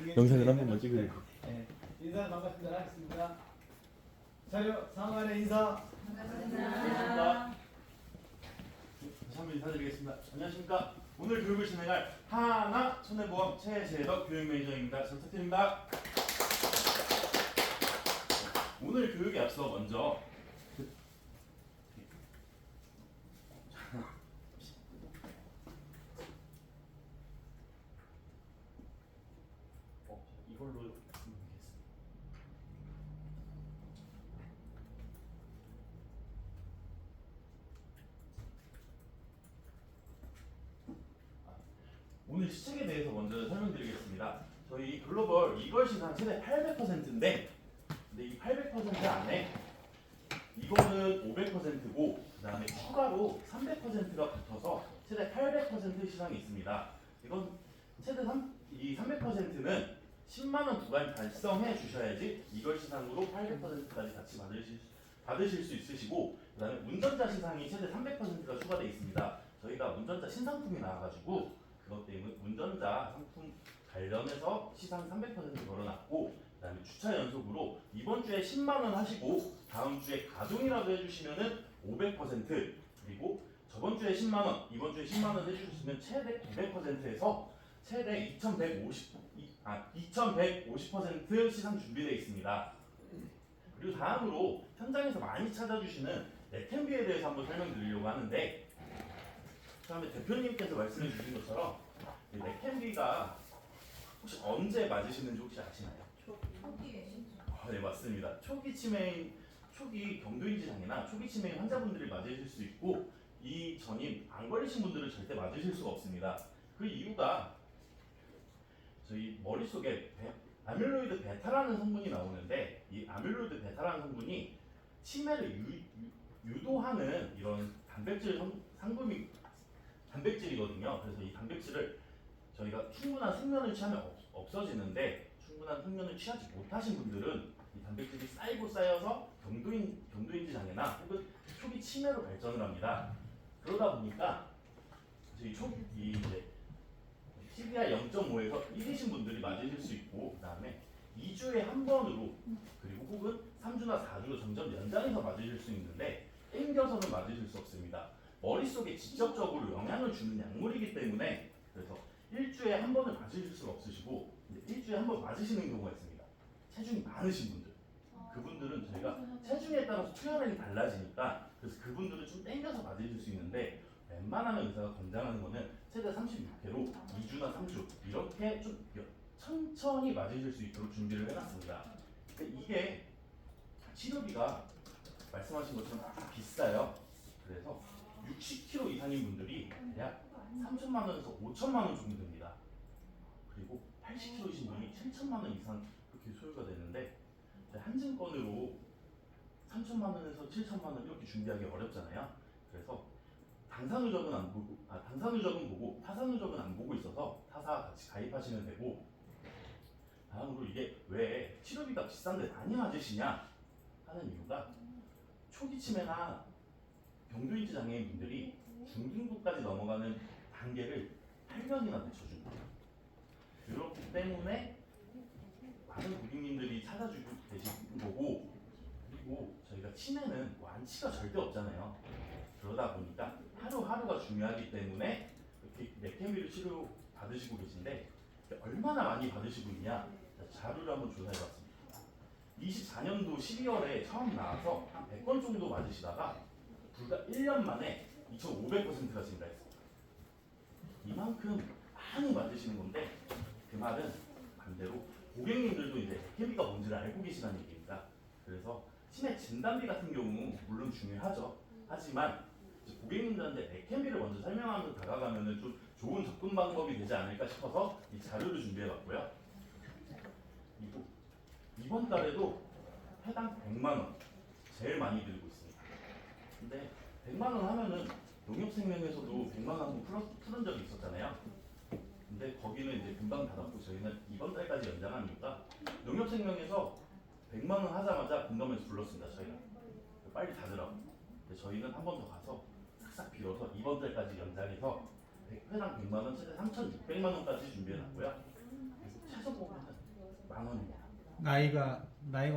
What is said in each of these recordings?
영상을 한 번만 찍으세요. 네, 인사 반갑습니다. 하겠습니다. 자료 상황안의 인사. 안녕하십니까. 다시 한번 인사드리겠습니다. 안녕하십니까. 오늘 교육을 진행할 하나 손해보험 최재덕 교육 매니저입니다. 잘 부탁드립니다. 오늘 교육에 앞서 먼저 이걸로 오늘 시책에 대해서 먼저 설명드리겠습니다. 저희 글로벌 이걸 시장 최대 800%인데 근데 이 800% 안에 이거는 500%고 그 다음에 추가로 300%가 붙어서 최대 800% 시장이 있습니다. 이건 최대 이 300%는 10만 원 구간 달성해 주셔야지 이걸 시상으로 800%까지 같이 받으실 수 있으시고 그 다음에 운전자 시상이 최대 300%가 추가되어 있습니다. 저희가 운전자 신상품이 나와가지고 그것 때문에 운전자 상품 관련해서 시상 300% 걸어놨고 그 다음에 주차 연속으로 이번 주에 10만 원 하시고 다음 주에 가동이라도 해주시면은 500% 그리고 저번 주에 10만 원 이번 주에 10만 원 해주셨으면 최대 900%에서 최대 2150% 시상 준비되어 있습니다. 그리고 다음으로 현장에서 많이 찾아주시는 넥캠비에 대해서 한번 설명드리려고 하는데 다음에 대표님께서 말씀해 주신 것처럼 넥캠비가 혹시 언제 맞으시는지 혹시 아시나요? 네 맞습니다. 초기 치매인 초기 경도인지 장애나 초기 치매인 환자분들이 맞으실 수 있고 이 전이 안 걸리신 분들은 절대 맞으실 수가 없습니다. 그 이유가 저희 머릿속에 아밀로이드 베타라는 성분이 나오는데 이 아밀로이드 베타라는 성분이 치매를 유도하는 이런 상품이 단백질이거든요. 그래서 이 단백질을 저희가 충분한 숙면을 취하면 없어지는데 충분한 숙면을 취하지 못하신 분들은 이 단백질이 쌓이고 쌓여서 경도인지 장애나 혹은 초기 치매로 발전을 합니다. 그러다 보니까 저희 이제 TBI 0.5에서 1이신 분들이 맞으실 수 있고 그 다음에 2주에 한 번으로 그리고 혹은 3주나 4주로 점점 연장해서 맞으실 수 있는데 땡겨서는 맞으실 수 없습니다. 머릿속에 직접적으로 영향을 주는 약물이기 때문에 그래서 일주에 한 번을 맞으실 수가 없으시고 일주에 한 번 맞으시는 경우가 있습니다. 체중이 많으신 분들 그분들은 저희가 체중에 따라서 투여량이 달라지니까 그래서 그분들은 좀 땡겨서 맞으실 수 있는데 웬만하면 의사가 권장하는 거는 최대 36회로 2주나 3주 이렇게 좀 천천히 맞으실 수 있도록 준비를 해놨습니다. 이게 치료비가 말씀하신 것처럼 좀 비싸요. 그래서 60kg 이상인 분들이 대략 3천만 원에서 5천만 원 정도 됩니다. 그리고 80kg이신 분이 7천만 원 이상 그렇게 소요가 되는데 한 증권으로 3천만 원에서 7천만 원 이렇게 준비하기 어렵잖아요. 그래서 당사누적은 보고 타사누적은 안 보고 있어서 타사 같이 가입하시면 되고 다음으로 이게 왜 치료비가 비싼데 많이 맞으시냐 하는 이유가 초기 치매나 경도인지 장애인 분들이 중등도까지 넘어가는 단계를 8년이나 늦춰줍니다. 그렇기 때문에 많은 고객님들이 찾아주고 계신 거고 그리고 저희가 치매는 완치가 절대 없잖아요. 그러다 보니까 하루하루가 중요하기 때문에 이렇게 넥캠비를 치료 받으시고 계신데 얼마나 많이 받으시고 있냐 자료를 한번 조사해봤습니다. 24년도 12월에 처음 나와서 한 100건 정도 맞으시다가 불과 1년 만에 2,500%가 증가했습니다. 이만큼 많이 맞으시는 건데 그 말은 반대로 고객님들도 이제 넥캠비가 뭔지를 알고 계시다는 얘기입니다. 그래서 치매 진단비 같은 경우 물론 중요하죠. 하지만 고객님들한테 넥캠비를 먼저 설명하면서 다가가면 좀 좋은 접근 방법이 되지 않을까 싶어서 이 자료를 준비해봤고요. 그리고 이번 달에도 해당 100만 원 제일 많이 들고 있습니다. 근데 100만 원 하면은 농협생명에서도 100만 원 한번 풀은 적이 있었잖아요. 근데 거기는 이제 금방 닫았고 저희는 이번 달까지 연장한 이유가 농협생명에서 100만 원 하자마자 공감에서 불렀습니다. 저희가 빨리 닫으라고. 근데 저희는 한 번 더 가서 싹싹 빌어서 이번 달까지 연장해서 회당 100만 원 최대 3,600만 원까지 준비해놨고요. 최소 보험은 나이가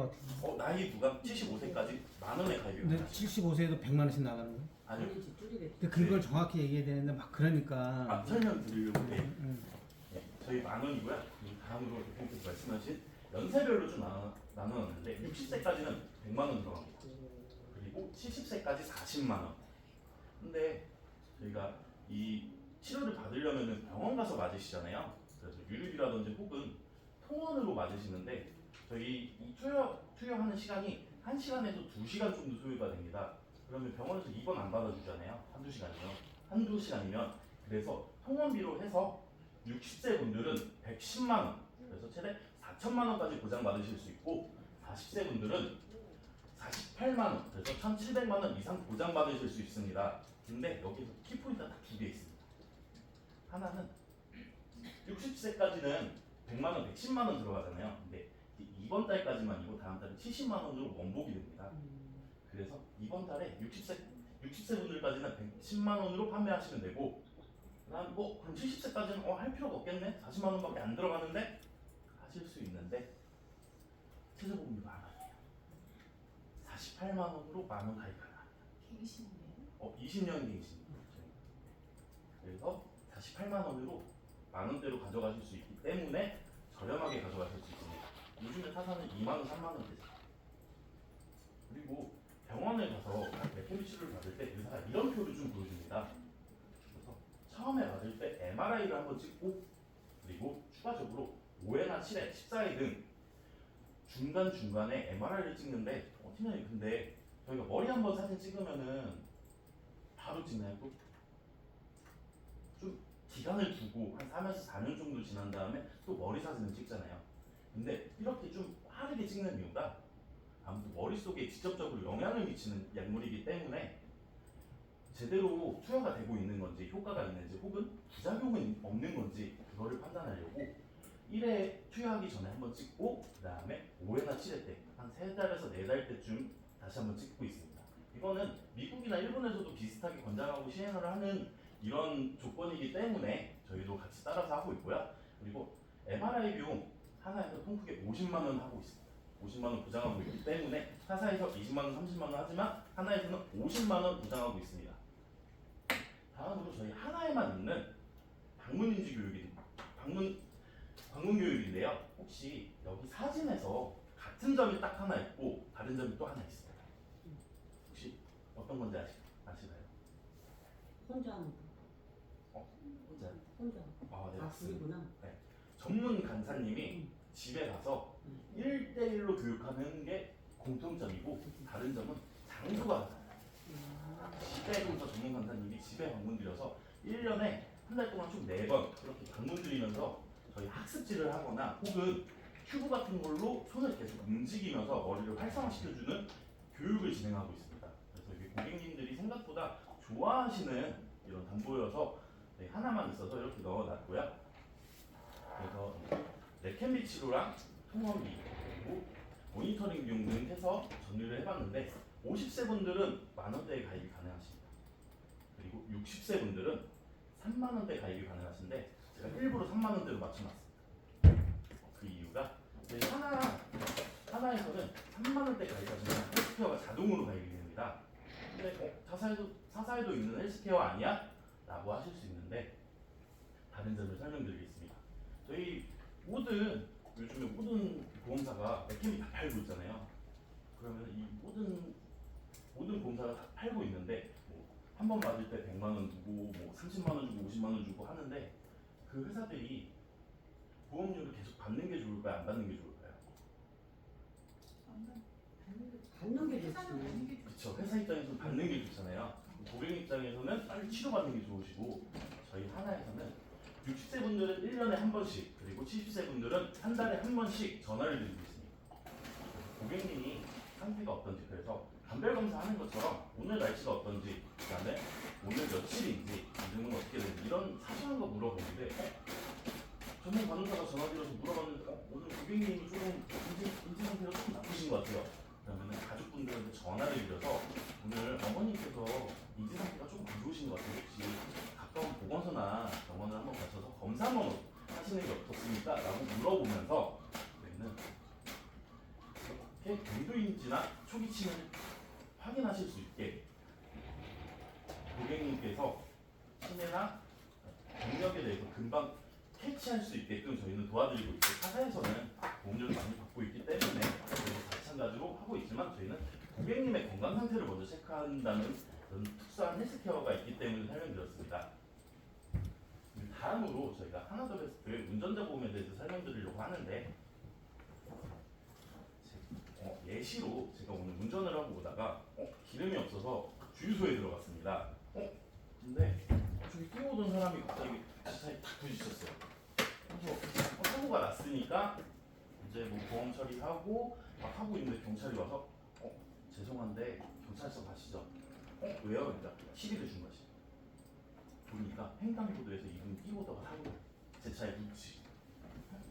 어떻게 돼요? 나이 부과 75세까지 만 원의 가입이 근데 가능하십니다. 75세에도 100만 원씩 나가는 거예요? 아니요. 근데 그걸 정확히 얘기해야 되는데 막 그러니까. 설명드리려고 해. 음. 네, 저희 만 원이고요. 그리고 다음으로 대표님께서 말씀하신 연세별로 좀 나눠놨는데 60세까지는 100만 원 들어갑니다. 그리고 70세까지 40만 원. 근데 저희가 이 치료를 받으려면 병원 가서 맞으시잖아요. 그래서 유료비라든지 혹은 통원으로 맞으시는데 저희 이 투여하는 시간이 1시간에서 2시간 정도 소요가 됩니다. 그러면 병원에서 입원 안 받아주잖아요. 한두 시간이면. 그래서 통원비로 해서 60세 분들은 110만 원, 그래서 최대 4천만 원까지 보장받으실 수 있고 40세 분들은 48만 원, 그래서 1,700만 원 이상 보장받으실 수 있습니다. 근데 여기서 키포인트가 딱 두 개 있습니다. 하나는 60세까지는 100만 원, 110만 원 들어가잖아요. 근데 이번 달까지만이고 다음 달은 70만 원으로 원복이 됩니다. 그래서 이번 달에 60세 분들까지는 110만 원으로 판매하시면 되고, 그다음 그럼 70세까지는 할 필요가 없겠네. 40만 원밖에 안 들어가는데 하실 수 있는데 최저보험료 만 원이에요. 48만 원으로 만 원 가입 가능합니다. 갱신이에요? 20년 갱신. 그래서 48만 원으로 만 원대로 가져가실 수 있기 때문에 저렴하게 가져가실 수 있습니다. 요즘에 타사는 2만 원, 3만 원대죠. 그리고 병원에 가서 레케미 치료를 받을 때 의사가 이런 표를 좀 보여줍니다. 그래서 처음에 받을 때 MRI를 한번 찍고, 그리고 추가적으로 5회나 7회, 14회 등 중간중간에 MRI를 찍는데, 팀장님 근데 저희가 머리 한번 사진 찍으면은 바로 찍나요? 또? 좀 기간을 두고 한 3에서 4년 정도 지난 다음에 또 머리 사진을 찍잖아요. 근데 이렇게 좀 빠르게 찍는 이유가 아무튼 머릿속에 직접적으로 영향을 미치는 약물이기 때문에 제대로 투여가 되고 있는 건지 효과가 있는지 혹은 부작용은 없는 건지 그거를 판단하려고 1회 투여하기 전에 한번 찍고, 그 다음에 5회나 7회 때 한 3달에서 4달 때쯤 다시 한번 찍고 있습니다. 이거는 미국이나 일본에서도 비슷하게 권장하고 시행을 하는 이런 조건이기 때문에 저희도 같이 따라서 하고 있고요. 그리고 MRI 비용 하나에서 통크게 50만 원 하고 있습니다. 50만 원 보장하고 있기 때문에 타사에서 20만 원, 30만 원 하지만 하나에서는 50만 원 보장하고 있습니다. 다음으로 저희 하나에만 있는 방문인지 방문 교육인데요. 혹시 여기 사진에서 같은 점이 딱 하나 있고 다른 점이 또 하나 있어요. 혹시 어떤 건지 아시나요? 혼자 하는 혼자요? 혼자. 네, 맞습니다. 둘이구나. 전문 간사님이 집에 가서 1대1로 교육하는 게 공통점이고, 다른 점은 장소가 달라요. 집에 가서 전문 간사님이 집에 방문드려서 1년에 한 달 동안 총 4번 그렇게 방문드리면서 저희 학습지를 하거나 혹은 큐브 같은 걸로 손을 계속 움직이면서 머리를 활성화시켜주는 교육을 진행하고 있습니다. 그래서 이게 고객님들이 생각보다 좋아하시는 이런 담보여서 하나만 있어서 이렇게 넣어놨고요. 그래서 레캠비 치료랑 통원비 그리고 모니터링 비용 등 해서 정리를 해봤는데 50세 분들은 만 원대의 가입이 가능하십니다. 그리고 60세 분들은 3만 원대 가입이 가능하신데 제가 일부러 3만 원대로 맞춰놨습니다. 그 이유가 저희 하나에서는 3만 원대 가입하시면 헬스케어가 자동으로 가입이 됩니다. 근데 타사에도 있는 헬스케어 아니야? 라고 하실 수 있는데 다른 점을 설명드리겠습니다. 저희 요즘에 모든 보험사가 레캠이 다 팔고 있잖아요. 그러면 이 모든 보험사가 다 팔고 있는데 한 번 맞을 때 100만 원 주고 30만 원 주고 50만 원 주고 하는데 그 회사들이 보험료를 계속 받는 게 좋을까요? 안 받는 게 좋을까요? 받는 게 회사는 좋지. 받는 게 좋지. 그렇죠. 회사 입장에서는 받는 게 좋잖아요. 고객 입장에서는 빨리 치료받는 게 좋으시고, 저희 하나에서는 60세 분들은 1년에 한 번씩, 그리고 70세 분들은 한 달에 한 번씩 전화를 드리고 있습니다. 고객님이 상태가 어떤지, 그래서 감별 검사하는 것처럼 오늘 날씨가 어떤지, 그다음에 오늘 며칠인지, 요즘은 어떻게 되는지 이런 사소한 거 물어보는데 전문 간호사가 전화드려서 물어봤는데 오늘 고객님이 조금 인지 상태가 조금 나쁘신 것 같아요. 그러면 가족분들한테 전화를 드려서 오늘 어머님께서 인지 상태가 조금 안 좋으신 것 같아요. 혹시 가까운 보건소나 병원을 한번 가셔서 검사 한번 하시는 게 어떻습니까? 라고 물어보면서 저희는 경도인지나 초기침을 확인하실 수 있게 고객님께서 치매나 경력에 대해서 금방 캐치할 수 있게끔 저희는 도와드리고 있고, 타사에서는 보험료를 많이 받고 있기 때문에 마찬가지로 하고 있지만, 저희는 고객님의 건강 상태를 먼저 체크한다는 그런 특수한 헬스케어가 있기 때문에 설명드렸습니다. 다음으로 저희가 하나더베스트의 운전자 보험에 대해서 설명드리려고 하는데, 예시로 제가 오늘 운전을 하고 오다가 기름이 없어서 주유소에 들어갔습니다. 근데 저기 뛰어오던 사람이 갑자기 제 차에 탁 부딪혔어요. 그래서 사고가 났으니까 이제 뭐 보험 처리하고 막 하고 있는데 경찰이 와서 죄송한데 경찰서 가시죠. 왜요? 그러니까 시비를 준 거지. 보니까 횡단보도에서 이분이 뛰어오다가 사고 제 차에 묻지.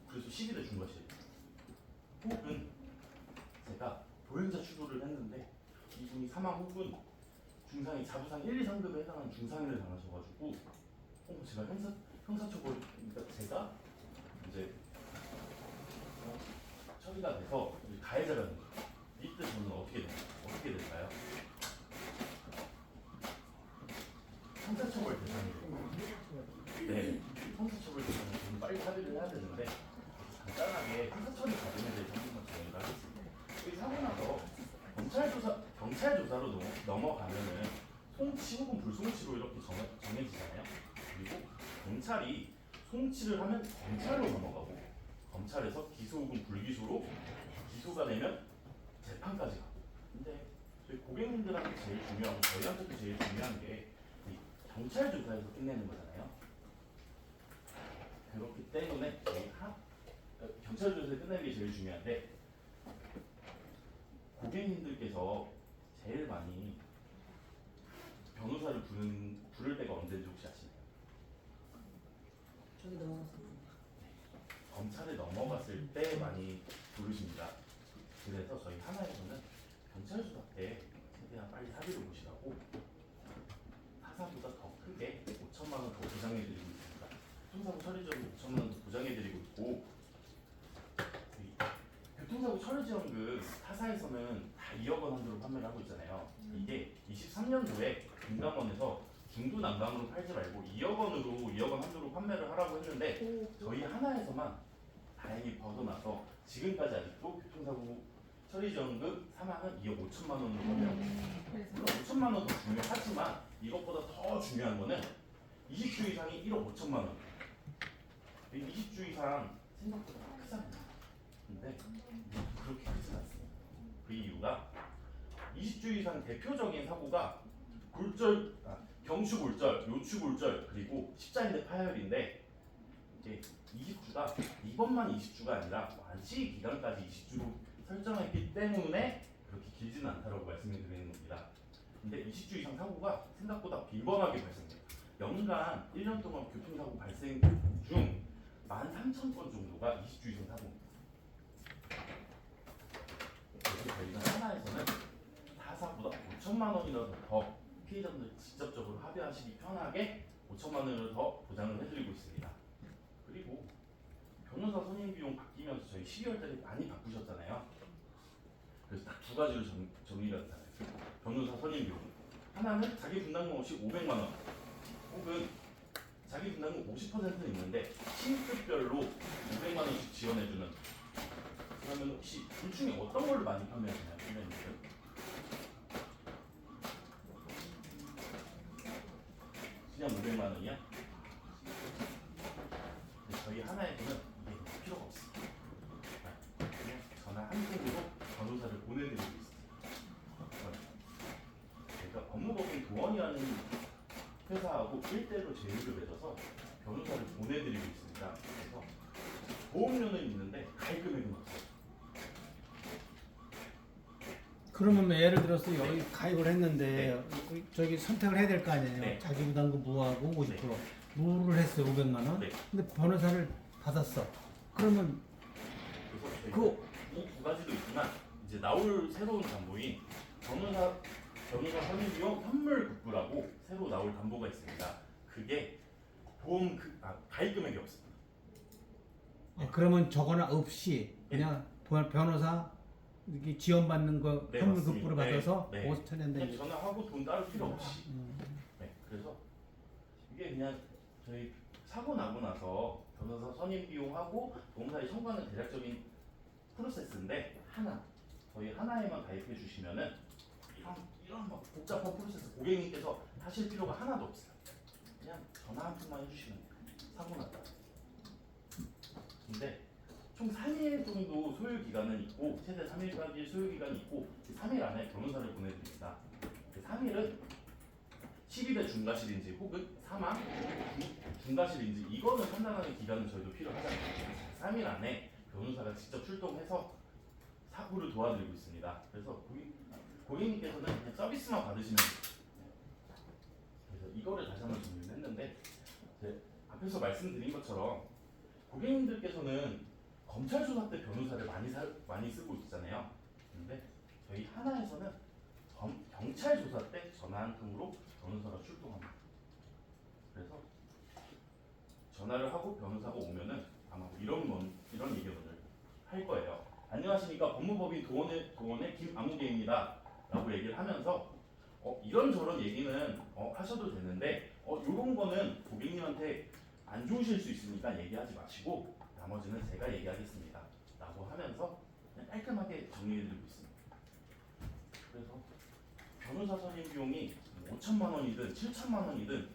그래서 시비를 준 것이. 혹은 제가 보행자 추돌을 했는데 이분이 사망 혹은 중상이 자부상 1, 2, 3급에 해당하는 중상인을 당하셔가지고 제가 형사처벌, 그러니까 제가 이제 처리가 돼서 가해자가 된 거예요. 이때 저는 어떻게 될까요? 형사처벌 대상이에요. 네, 형사처벌 대상에 저는 빨리 합의를 해야 되는데, 간단하게 형사처리 과정에 대해서 한번 정리를 하겠습니다. 여기 사고 나서 경찰 조사로 넘어가면은 송치 혹은 불송치로 이렇게 정해지잖아요. 그리고 경찰이 송치를 하면 검찰로 넘어가고, 검찰에서 기소 혹은 불기소로 기소가 되면 재판까지 가고. 근데 저희 고객님들한테 제일 중요하고 저희한테도 제일 중요한 게 이 경찰 조사에서 끝내는 거잖아요. 그렇기 때문에 저희 경찰 조사에서 끝내는 게 제일 중요한데, 고객님들께서 제일 많이 변호사를 부를 때가 언제인지 혹시 아시나요? 저기 넘어갔어. 검찰에 넘어갔을 때 많이 부르십니다. 그래서 저희 하나에서는 경찰 조사 때 최대한 빨리 사비를 보시라고 타사보다 더 크게 5천만 원 더 보장해드리고 있습니다. 교통사고 처리지원금 5천만 원 더 보장해드리고 있고, 교통사고 처리지원금 타사에서는 다 2억 원 한도로 판매를 하고 있잖아요. 이게 23년도에 금감원에서 중도 난감으로 팔지 말고 2억 원 한도로 판매를 하라고 했는데, 저희 하나에서만 다행히 벗어나서 지금까지 아직도 교통사고 처리지원금 3항은 2억 5천만 원으로 판매하고 있습니다. 물론 5천만 원도 중요하지만 이것보다 더 중요한 거는 20주 이상이 1억 5천만 원. 20주 이상 생각보다 크잖아요. 근데 그렇게 크진 않습니다. 그 이유가 20주 이상 대표적인 사고가 경추골절, 요추골절, 그리고 십자인대 파열인데, 이게 20주가 이번만 20주가 아니라 완치 기간까지 20주로 설정했기 때문에 그렇게 길지는 않다고 말씀을 드리는 겁니다. 근데 20주 이상 사고가 생각보다 빈번하게 발생돼요. 연간 1년 동안 교통사고 발생 중 13,000건 정도가 20주 이상 사고입니다. 그래서 저희가 하나에서는 타사보다 5천만 원이나 더 피해자분들 직접적으로 합의하시기 편하게 5천만 원을 더 보장을 해드리고 있습니다. 그리고 변호사 선임 비용 바뀌면서 저희 12월 달에 많이 바꾸셨잖아요. 그래서 딱 두 가지로 정리가 됐잖아요. 변호사 선임 비용. 하나는 자기 분담금 없이 500만 원, 혹은 자기 분담금 50%는 있는데 신급별로 500만 원씩 지원해주는. 그러면 혹시 둘 중에 어떤 걸로 많이 판매하시나요, 선생님들? 그냥 500만 원이야? 근데 저희 하나에서는 이게 필요가 없습니다. 그냥 전화 한 통으로 변호사를 보내드리고 있습니다. 제가 법무법인 도원이라는 회사하고 1대1로 제휴를 맺어서 변호사를 보내드리고 있습니다. 그래서 보험료는 있는데 가입 금액은 없어요. 그러면 뭐 예를 들어서 여기 가입을 했는데 저기 선택을 해야 될 거 아니에요. 네. 자기 부담금 무하고 50%. 무를 했어요. 500만 원. 네. 근데 변호사를 받았어. 그러면 그래서 이두 가지도 있지만, 이제 나올 새로운 담보인 변호사 선임 비용 현물 급부라고 새로 나올 담보가 있습니다. 그게 가입 금액이 없습니다. 그러면 저거는 없이 그냥 변호사 이렇게 지원받는 거 네, 현물급부로 맞습니다. 받아서 네, 네. 5천 년대 그냥 전화하고 돈 따로 필요 없이. 음. 네, 그래서 이게 그냥 저희 사고 나고 나서 변호사 선임 비용하고 보험사에 청구하는 대략적인 프로세스인데 저희 하나에만 가입해 주시면은 이런 막 복잡한 프로세스 고객님께서 하실 필요가 하나도 없어요. 그냥 전화 한 통만 해주시면 돼요. 사고 났다. 근데 총 3일 정도 소요 기간은 있고 최대 3일까지 소요 기간이 있고 3일 안에 변호사를 보내드립니다. 3일은 12대 중과실인지 혹은 사망, 중과실인지 이거는 판단하는 기간은 저희도 필요하잖아요. 3일 안에 변호사가 직접 출동해서 사고를 도와드리고 있습니다. 그래서 고객님께서는 그냥 서비스만 받으시면 돼요. 그래서 이거를 다시 한번 정리를 했는데 앞에서 말씀드린 것처럼 고객님들께서는 검찰 조사 때 변호사를 많이 쓰고 있잖아요. 근데 저희 하나에서는 경찰 조사 때 전화 한 통으로 변호사가 출동합니다. 그래서 전화를 하고 변호사가 오면은 아마 이런 얘기를 오늘 할 거예요. 안녕하십니까, 법무법인 도원의 김아무개입니다 라고 얘기를 하면서 이런저런 얘기는 하셔도 되는데 이런 거는 고객님한테 안 좋으실 수 있으니까 얘기하지 마시고 나머지는 제가 얘기하겠습니다 라고 하면서 그냥 깔끔하게 정리해드리고 있습니다. 그래서 변호사 선임 비용이 5천만 원이든 7천만 원이든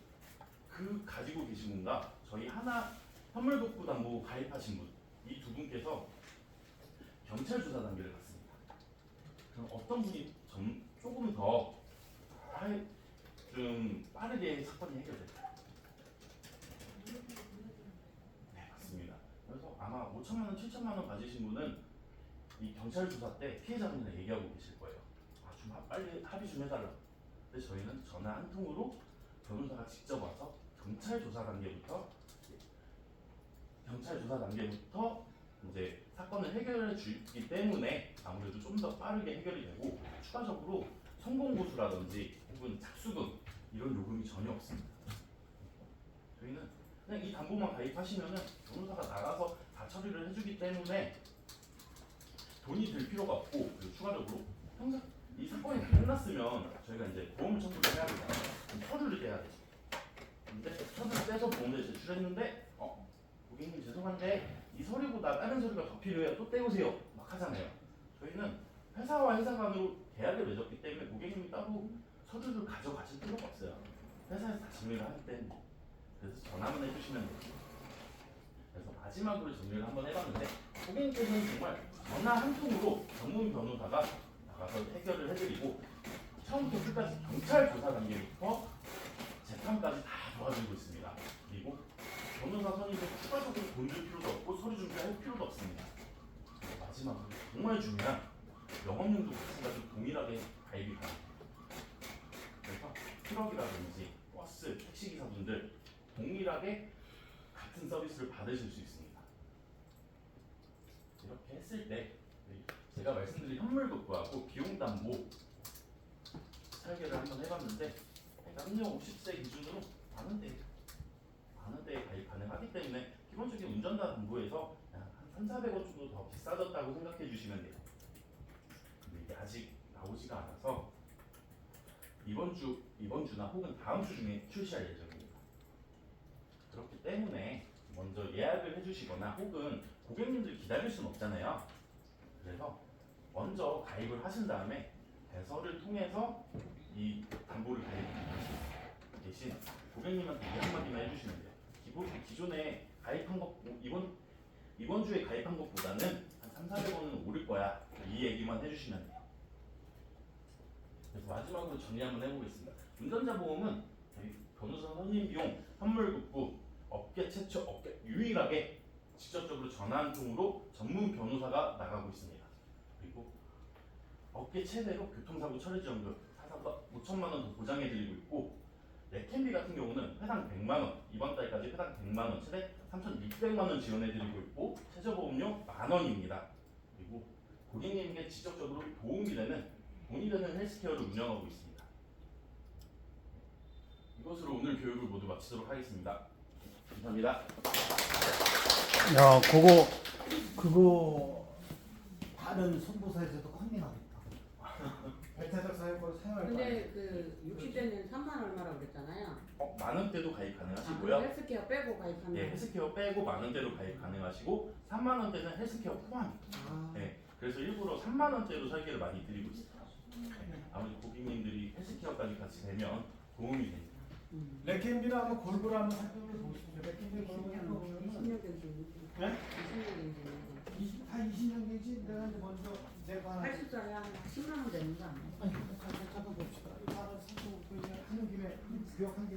그 가지고 계신 분과 저희 하나 현물급부 담보 가입하신 분 이 두 분께서 경찰 조사 단계를 갔습니다. 그럼 어떤 분이 조금 더 좀 빠르게 사건이 해결될까요? 네, 맞습니다. 그래서 아마 5천만 원, 7천만 원 가지신 분은 이 경찰 조사 때 피해자분이랑 얘기하고 계실 거예요. 좀 빨리 합의 좀 해달라. 근데 저희는 전화 한 통으로 변호사가 직접 와서 경찰 조사 단계부터 이제 사건을 해결해 주기 때문에 아무래도 좀 더 빠르게 해결이 되고 추가적으로 성공고수라든지 혹은 착수금 이런 요금이 전혀 없습니다. 저희는 그냥 이 담보만 가입하시면은 변호사가 나가서 다 처리를 해주기 때문에 돈이 들 필요가 없고 그리고 추가적으로 항상 이 사건이 끝났으면 저희가 이제 보험 청구를 해야 되잖아요. 그럼 서류를 떼야 되죠. 근데 서류를 떼서 보험에 제출했는데 고객님 죄송한데 이 서류보다 다른 서류가 더 필요해요. 또 떼오세요. 막 하잖아요. 저희는 회사와 회사 간으로 계약을 맺었기 때문에 고객님이 따로 서류를 가져가실 필요가 없어요. 회사에서 다 정리를 하기 때문에. 그래서 전화만 해주시면 돼요. 그래서 마지막으로 정리를 한번 해봤는데 고객님께서는 정말 전화 한 통으로 전문 변호사가 나가서 해결을 해드리고 처음부터 끝까지 경찰 조사 단계부터 재판까지 다 도와드리고 있습니다. 그리고 변호사 선임도 추가적으로 돈 줄 필요도 없고 서류 준비할 필요도 없습니다. 마지막으로 정말 중요한 영업용도 마찬가지로 동일하게 가입이 가능합니다. 그래서 트럭이라든지 버스, 택시기사분들 동일하게 같은 서비스를 받으실 수 있습니다. 이렇게 했을 때 제가 말씀드린 현물급부하고 비용담보 설계를 한번 해봤는데 남녀 50세 기준으로 많은 데에 가입 가능하기 때문에 기본적인 운전자 담보에서 한 3,400원 정도 더 비싸졌다고 생각해 주시면 돼요. 근데 이게 아직 나오지가 않아서 이번 주나 혹은 다음 주 중에 출시할 예정입니다. 그렇기 때문에 먼저 예약을 해주시거나 혹은 고객님들 기다릴 수는 없잖아요. 그래서 먼저 가입을 하신 다음에 배설을 통해서 이 담보를 가입하십니다. 대신 고객님한테 이 한마디만 해주시면 돼요. 기존에 가입한 것 이번 주에 가입한 것보다는 한 3,400원은 오를 거야. 이 얘기만 해주시면 돼요. 그래서 마지막으로 정리 한번 해보겠습니다. 운전자 보험은 저희 변호사 선임 비용, 현물급부, 업계 최초, 유일하게 직접적으로 전화 한 통으로 전문 변호사가 나가고 있습니다. 그리고 업계 최대로 교통사고 처리 지원금 사상과 5천만 원 더 보장해드리고 있고 넥캔비 같은 경우는 회당 100만 원, 이번 달까지 회당 100만 원, 최대 3,600만 원 지원해드리고 있고 최저보험료 10,000원입니다. 그리고 고객님에게 직접적으로 돈이 되는 헬스케어를 운영하고 있습니다. 이것으로 오늘 교육을 모두 마치도록 하겠습니다. 감사합니다. 야, 그거 다른 손보사에서도 컨닝하겠다. 배타적 사용권을 사용할 거 아니에요. 근데 그 60대는 3만 얼마라고 그랬잖아요. 만 원대도 가입 아, 가능하시고요. 그럼 헬스케어 빼고 가입하면. 예, 헬스케어 빼고 만 원대로 가입 가능하시고 3만 원대는 헬스케어 포함입니다. 아, 네, 그래서 일부러 3만 원대로 설계를 많이 드리고 있습니다. 아무래도 고객님들이 헬스케어까지 같이 되면 도움이 됩니다. 레켄비를 한번 골고루 한번 살펴보십시오. 레켄비 골고루 20년 살펴보면 20년 네? 20년 경쟁. 다 20년 되지. 내가 이제 먼저 내가 하나 80살에 한 10만 원 되는 거 아니에요? 아니, 잠깐 봅시다. 이거 하나 살펴보고 하는 김에 기억한 게